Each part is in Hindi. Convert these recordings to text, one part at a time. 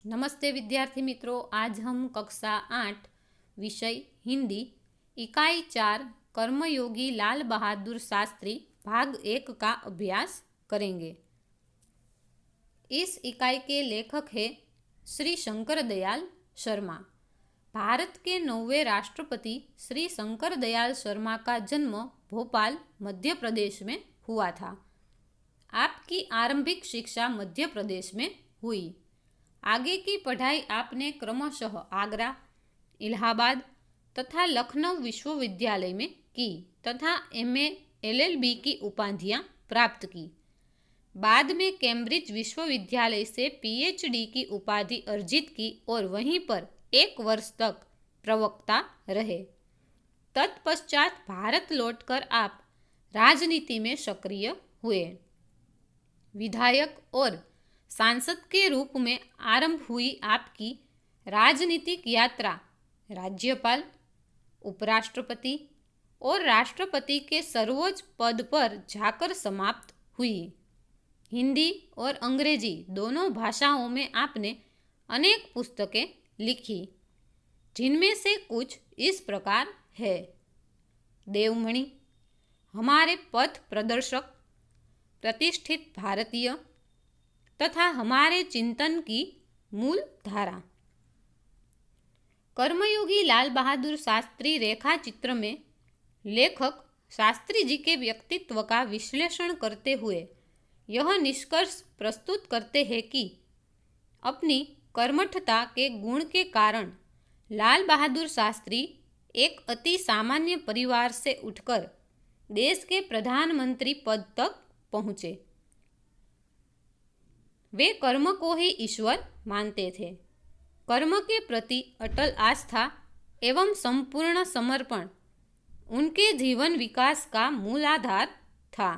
नमस्ते विद्यार्थी मित्रों, आज हम कक्षा 8 विषय हिंदी इकाई 4 कर्मयोगी लाल बहादुर शास्त्री भाग 1 का अभ्यास करेंगे। इस इकाई के लेखक हैं श्री शंकर दयाल शर्मा। भारत के 9वें राष्ट्रपति श्री शंकर दयाल शर्मा का जन्म भोपाल मध्य प्रदेश में हुआ था। आपकी आरंभिक शिक्षा मध्य प्रदेश में हुई। आगे की पढ़ाई आपने क्रमशः आगरा, इलाहाबाद तथा लखनऊ विश्वविद्यालय में की तथा एमए एलएलबी की उपाधियां प्राप्त की। बाद में कैम्ब्रिज विश्वविद्यालय से पीएचडी की उपाधि अर्जित की और वहीं पर 1 वर्ष तक प्रवक्ता रहे। तत्पश्चात भारत लौटकर आप राजनीति में सक्रिय हुए। विधायक और सांसद के रूप में आरंभ हुई आपकी राजनीतिक यात्रा राज्यपाल, उपराष्ट्रपति और राष्ट्रपति के सर्वोच्च पद पर जाकर समाप्त हुई। हिंदी और अंग्रेजी दोनों भाषाओं में आपने अनेक पुस्तकें लिखी, जिनमें से कुछ इस प्रकार है: देवमणि, हमारे पथ प्रदर्शक, प्रतिष्ठित भारतीय तथा हमारे चिंतन की मूल धारा। कर्मयोगी लाल बहादुर शास्त्री रेखा चित्र में लेखक शास्त्री जी के व्यक्तित्व का विश्लेषण करते हुए यह निष्कर्ष प्रस्तुत करते हैं कि अपनी कर्मठता के गुण के कारण लाल बहादुर शास्त्री एक अति सामान्य परिवार से उठकर देश के प्रधानमंत्री पद तक पहुँचे। वे कर्म को ही ईश्वर मानते थे। कर्म के प्रति अटल आस्था एवं संपूर्ण समर्पण उनके जीवन विकास का मूल आधार था।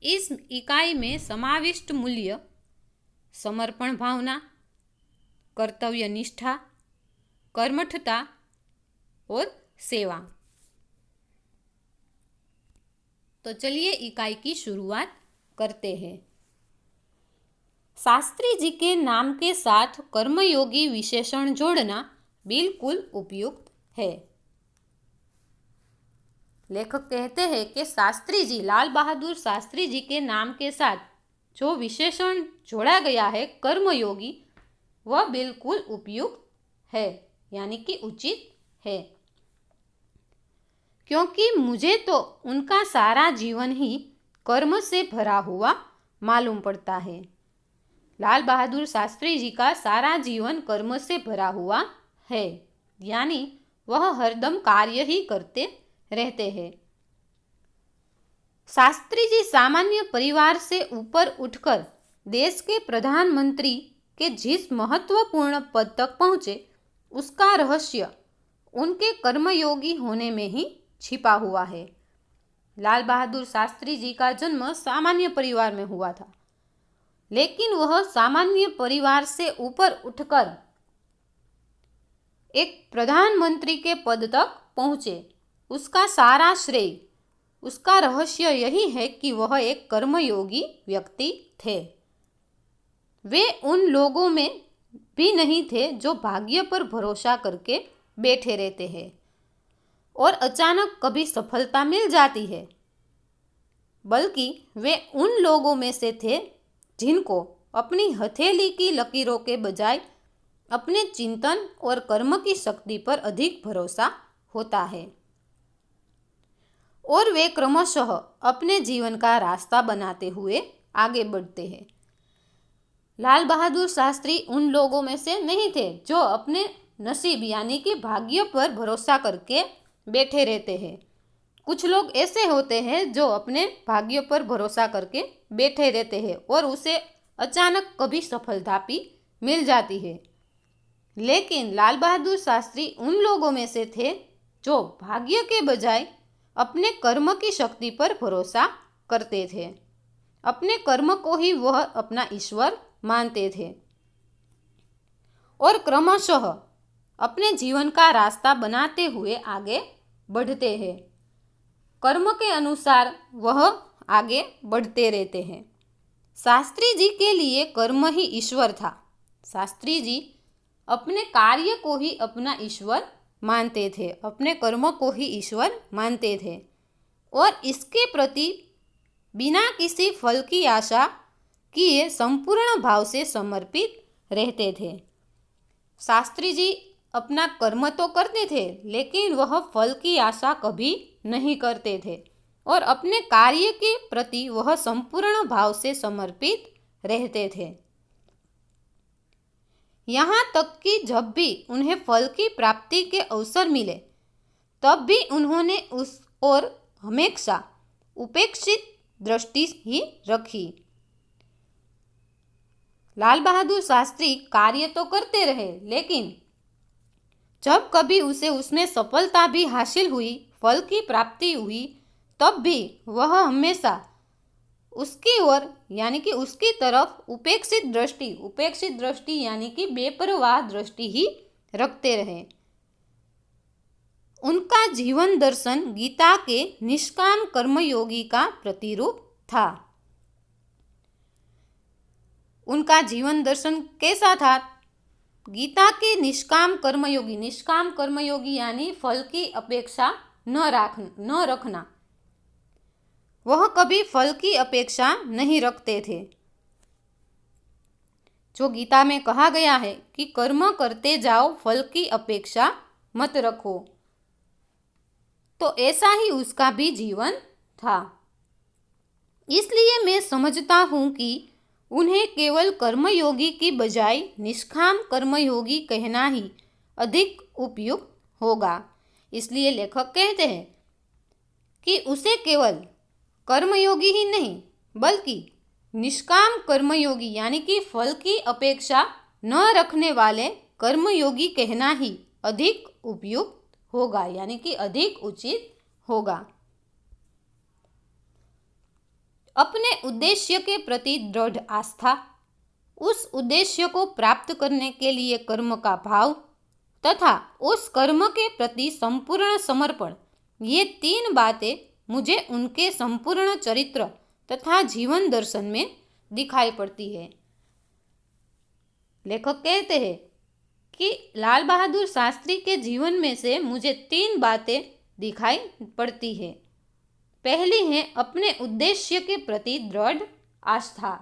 इस इकाई में समाविष्ट मूल्य समर्पण भावना, कर्तव्य निष्ठा, कर्मठता और सेवा। तो चलिए इकाई की शुरुआत करते हैं। शास्त्री जी के नाम के साथ कर्मयोगी विशेषण जोड़ना बिल्कुल उपयुक्त है। लेखक कहते हैं कि शास्त्री जी, लाल बहादुर शास्त्री जी के नाम के साथ जो विशेषण जोड़ा गया है कर्मयोगी, वह बिल्कुल उपयुक्त है, यानी कि उचित है, क्योंकि मुझे तो उनका सारा जीवन ही कर्म से भरा हुआ मालूम पड़ता है। लाल बहादुर शास्त्री जी का सारा जीवन कर्म से भरा हुआ है, यानी वह हरदम कार्य ही करते रहते हैं। शास्त्री जी सामान्य परिवार से ऊपर उठकर देश के प्रधानमंत्री के जिस महत्वपूर्ण पद तक पहुँचे, उसका रहस्य उनके कर्मयोगी होने में ही छिपा हुआ है। लाल बहादुर शास्त्री जी का जन्म सामान्य परिवार में हुआ था, लेकिन वह सामान्य परिवार से ऊपर उठकर एक प्रधानमंत्री के पद तक पहुँचे। उसका सारा श्रेय, उसका रहस्य यही है कि वह एक कर्मयोगी व्यक्ति थे। वे उन लोगों में भी नहीं थे जो भाग्य पर भरोसा करके बैठे रहते हैं और अचानक कभी सफलता मिल जाती है, बल्कि वे उन लोगों में से थे जिनको अपनी हथेली की लकीरों के बजाय अपने चिंतन और कर्म की शक्ति पर अधिक भरोसा होता है और वे क्रमशः अपने जीवन का रास्ता बनाते हुए आगे बढ़ते हैं। लाल बहादुर शास्त्री उन लोगों में से नहीं थे जो अपने नसीब यानी कि भाग्य पर भरोसा करके बैठे रहते हैं। कुछ लोग ऐसे होते हैं जो अपने भाग्य पर भरोसा करके बैठे रहते हैं और उसे अचानक कभी सफलता भी मिल जाती है, लेकिन लाल बहादुर शास्त्री उन लोगों में से थे जो भाग्य के बजाय अपने कर्म की शक्ति पर भरोसा करते थे। अपने कर्म को ही वह अपना ईश्वर मानते थे और क्रमशः अपने जीवन का रास्ता बनाते हुए आगे बढ़ते हैं। कर्म के अनुसार वह आगे बढ़ते रहते हैं। शास्त्री जी के लिए कर्म ही ईश्वर था। शास्त्री जी अपने कार्य को ही अपना ईश्वर मानते थे, अपने कर्म को ही ईश्वर मानते थे और इसके प्रति बिना किसी फल की आशा किए संपूर्ण भाव से समर्पित रहते थे। शास्त्री जी अपना कर्म तो करते थे, लेकिन वह फल की आशा कभी नहीं करते थे और अपने कार्य के प्रति वह संपूर्ण भाव से समर्पित रहते थे। यहाँ तक कि जब भी उन्हें फल की प्राप्ति के अवसर मिले, तब भी उन्होंने उस ओर हमेशा उपेक्षित दृष्टि ही रखी। लाल बहादुर शास्त्री कार्य तो करते रहे, लेकिन जब कभी उसे उसमें सफलता भी हासिल हुई, फल की प्राप्ति हुई, तब भी वह हमेशा उसकी ओर यानी कि उसकी तरफ उपेक्षित दृष्टि यानी कि बेपरवाह दृष्टि ही रखते रहे। उनका जीवन दर्शन गीता के निष्काम कर्मयोगी का प्रतिरूप था। उनका जीवन दर्शन कैसा था? गीता के निष्काम कर्मयोगी यानी फल की अपेक्षा न रखना। वह कभी फल की अपेक्षा नहीं रखते थे। जो गीता में कहा गया है कि कर्म करते जाओ, फल की अपेक्षा मत रखो, तो ऐसा ही उसका भी जीवन था। इसलिए मैं समझता हूँ कि उन्हें केवल कर्मयोगी की बजाय निष्काम कर्मयोगी कहना ही अधिक उपयुक्त होगा। इसलिए लेखक कहते हैं कि उसे केवल कर्मयोगी ही नहीं बल्कि निष्काम कर्मयोगी यानी कि फल की अपेक्षा न रखने वाले कर्मयोगी कहना ही अधिक उपयुक्त होगा, यानी कि अधिक उचित होगा। अपने उद्देश्य के प्रति दृढ़ आस्था, उस उद्देश्य को प्राप्त करने के लिए कर्म का भाव तथा उस कर्म के प्रति संपूर्ण समर्पण, ये 3 बातें मुझे उनके संपूर्ण चरित्र तथा जीवन दर्शन में दिखाई पड़ती है। लेखक कहते हैं कि लाल बहादुर शास्त्री के जीवन में से मुझे 3 बातें दिखाई पड़ती है। पहली है अपने उद्देश्य के प्रति दृढ़ आस्था,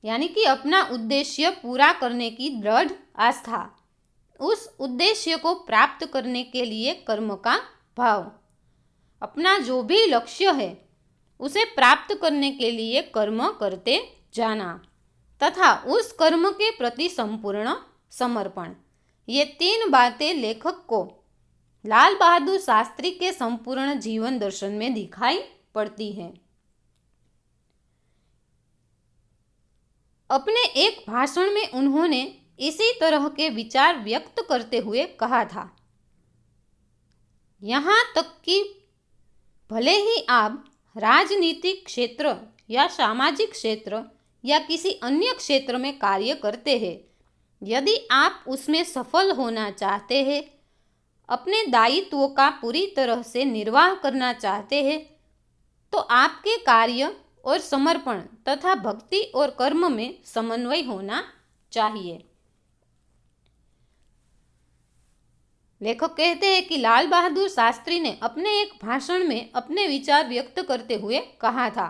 यानी कि अपना उद्देश्य पूरा करने की दृढ़ आस्था, उस उद्देश्य को प्राप्त करने के लिए कर्म का भाव, अपना जो भी लक्ष्य है उसे प्राप्त करने के लिए कर्म करते जाना तथा उस कर्म के प्रति संपूर्ण समर्पण। ये 3 बातें लेखक को लाल बहादुर शास्त्री के संपूर्ण जीवन दर्शन में दिखाई पड़ती हैं। अपने एक भाषण में उन्होंने इसी तरह के विचार व्यक्त करते हुए कहा था, यहाँ तक कि भले ही आप राजनीतिक क्षेत्र या सामाजिक क्षेत्र या किसी अन्य क्षेत्र में कार्य करते हैं, यदि आप उसमें सफल होना चाहते हैं, अपने दायित्वों का पूरी तरह से निर्वाह करना चाहते हैं, तो आपके कार्य और समर्पण तथा भक्ति और कर्म में समन्वय होना चाहिए। लेखक कहते हैं कि लाल बहादुर शास्त्री ने अपने एक भाषण में अपने विचार व्यक्त करते हुए कहा था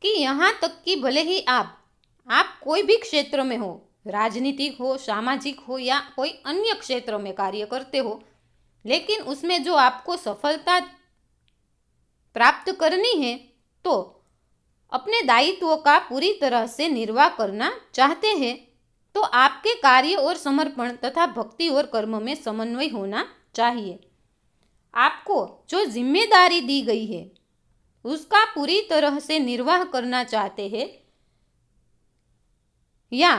कि यहाँ तक कि भले ही आप कोई भी क्षेत्र में हो, राजनीतिक हो, सामाजिक हो या कोई अन्य क्षेत्र में कार्य करते हो, लेकिन उसमें जो आपको सफलता प्राप्त करनी है, तो अपने दायित्वों का पूरी तरह से निर्वाह करना चाहते हैं, तो आपके कार्य और समर्पण तथा भक्ति और कर्म में समन्वय होना चाहिए। आपको जो जिम्मेदारी दी गई है उसका पूरी तरह से निर्वाह करना चाहते हैं या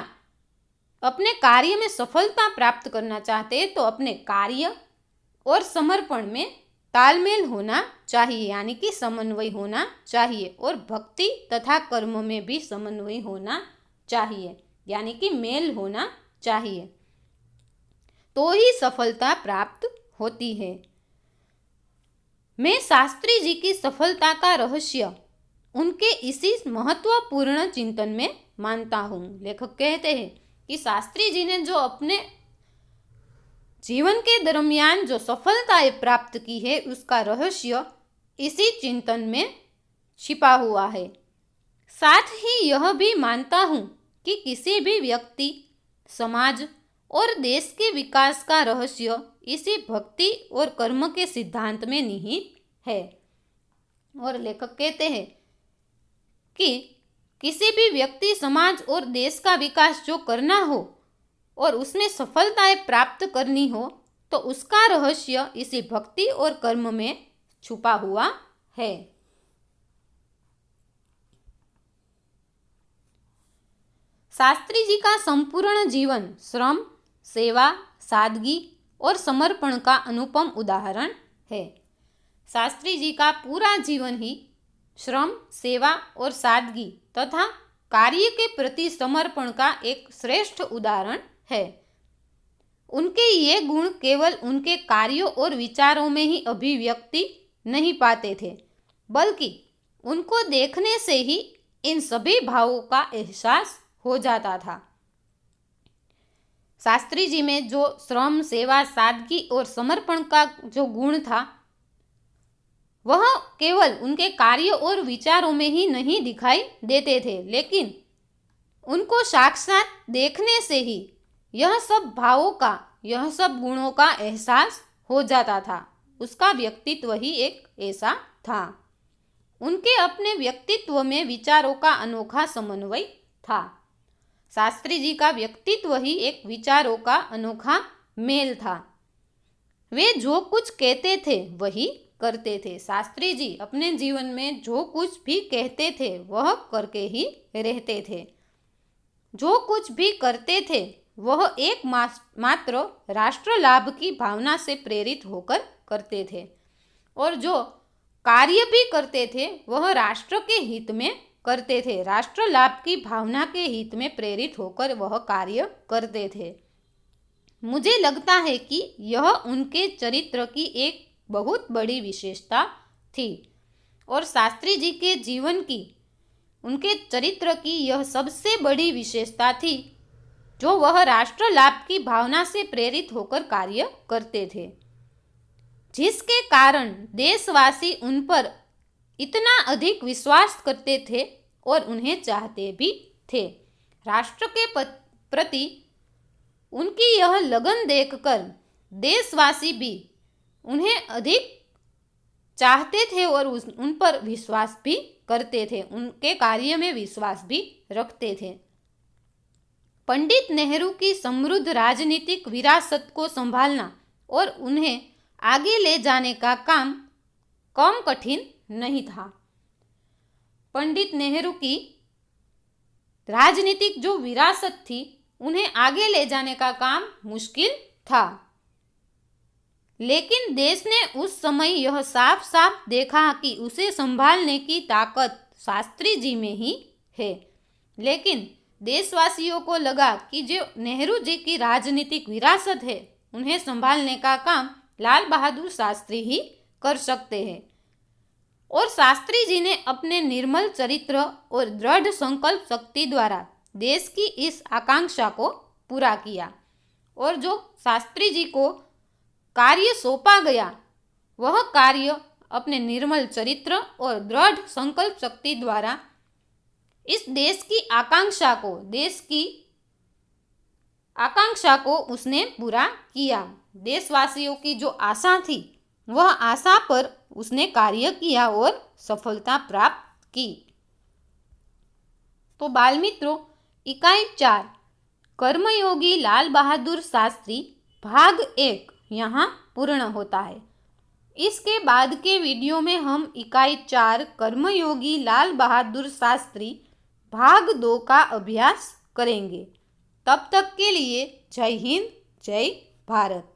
अपने कार्य में सफलता प्राप्त करना चाहते हैं, तो अपने कार्य और समर्पण में तालमेल होना चाहिए, यानी कि समन्वय होना चाहिए, और भक्ति तथा कर्म में भी समन्वय होना चाहिए, यानी कि मेल होना चाहिए, तो ही सफलता प्राप्त होती है। मैं शास्त्री जी की सफलता का रहस्य उनके इसी महत्वपूर्ण चिंतन में मानता हूँ। लेखक कहते हैं कि शास्त्री जी ने जो अपने जीवन के दरमियान जो सफलताएं प्राप्त की है उसका रहस्य इसी चिंतन में छिपा हुआ है। साथ ही यह भी मानता हूँ कि किसी भी व्यक्ति, समाज और देश के विकास का रहस्य इसी भक्ति और कर्म के सिद्धांत में निहित है। और लेखक कहते हैं कि किसी भी व्यक्ति, समाज और देश का विकास जो करना हो और उसमें सफलताएं प्राप्त करनी हो तो उसका रहस्य इसी भक्ति और कर्म में छुपा हुआ है। शास्त्री जी का संपूर्ण जीवन श्रम, सेवा, सादगी और समर्पण का अनुपम उदाहरण है। शास्त्री जी का पूरा जीवन ही श्रम, सेवा और सादगी तथा कार्य के प्रति समर्पण का एक श्रेष्ठ उदाहरण है। उनके ये गुण केवल उनके कार्यों और विचारों में ही अभिव्यक्ति नहीं पाते थे, बल्कि उनको देखने से ही इन सभी भावों का एहसास हो जाता था। शास्त्री जी में जो श्रम, सेवा, सादगी और समर्पण का जो गुण था वह केवल उनके कार्यों और विचारों में ही नहीं दिखाई देते थे, लेकिन उनको साक्षात देखने से ही यह सब भावों का, यह सब गुणों का एहसास हो जाता था। उसका व्यक्तित्व ही एक ऐसा था। उनके अपने व्यक्तित्व में विचारों का अनोखा समन्वय था। शास्त्री जी का व्यक्तित्व ही एक विचारों का अनोखा मेल था। वे जो कुछ कहते थे वही करते थे। शास्त्री जी अपने जीवन में जो कुछ भी कहते थे वह करके ही रहते थे। जो कुछ भी करते थे वह एक मात्र राष्ट्र लाभ की भावना से प्रेरित होकर करते थे, और जो कार्य भी करते थे वह राष्ट्र के हित में करते थे। राष्ट्र लाभ की भावना के हित में प्रेरित होकर वह कार्य करते थे। मुझे लगता है कि यह उनके चरित्र की एक बहुत बड़ी विशेषता थी, और शास्त्री जी के जीवन की, उनके चरित्र की यह सबसे बड़ी विशेषता थी जो वह राष्ट्र लाभ की भावना से प्रेरित होकर कार्य करते थे, जिसके कारण देशवासी उन पर इतना अधिक विश्वास करते थे और उन्हें चाहते भी थे। राष्ट्र के प्रति उनकी यह लगन देखकर देशवासी भी उन्हें अधिक चाहते थे और उन पर विश्वास भी करते थे, उनके कार्य में विश्वास भी रखते थे। पंडित नेहरू की समृद्ध राजनीतिक विरासत को संभालना और उन्हें आगे ले जाने का काम कम कठिन नहीं था। पंडित नेहरू की राजनीतिक जो विरासत थी उन्हें आगे ले जाने का काम मुश्किल था, लेकिन देश ने उस समय यह साफ साफ देखा कि उसे संभालने की ताकत शास्त्री जी में ही है। लेकिन देशवासियों को लगा कि जो नेहरू जी की राजनीतिक विरासत है उन्हें संभालने का काम लाल बहादुर शास्त्री ही कर सकते हैं, और शास्त्री जी ने अपने निर्मल चरित्र और दृढ़ संकल्प शक्ति द्वारा देश की इस आकांक्षा को पूरा किया। और जो शास्त्री जी को कार्य सौंपा गया वह कार्य अपने निर्मल चरित्र और दृढ़ संकल्प शक्ति द्वारा इस देश की आकांक्षा को, देश की आकांक्षा को उसने पूरा किया। देशवासियों की जो आशा थी वह आशा पर उसने कार्य किया और सफलता प्राप्त की। तो बाल मित्रों, इकाई 4 कर्मयोगी लाल बहादुर शास्त्री भाग 1 यहाँ पूर्ण होता है। इसके बाद के वीडियो में हम इकाई 4 कर्मयोगी लाल बहादुर शास्त्री भाग 2 का अभ्यास करेंगे। तब तक के लिए जय हिंद, जय भारत।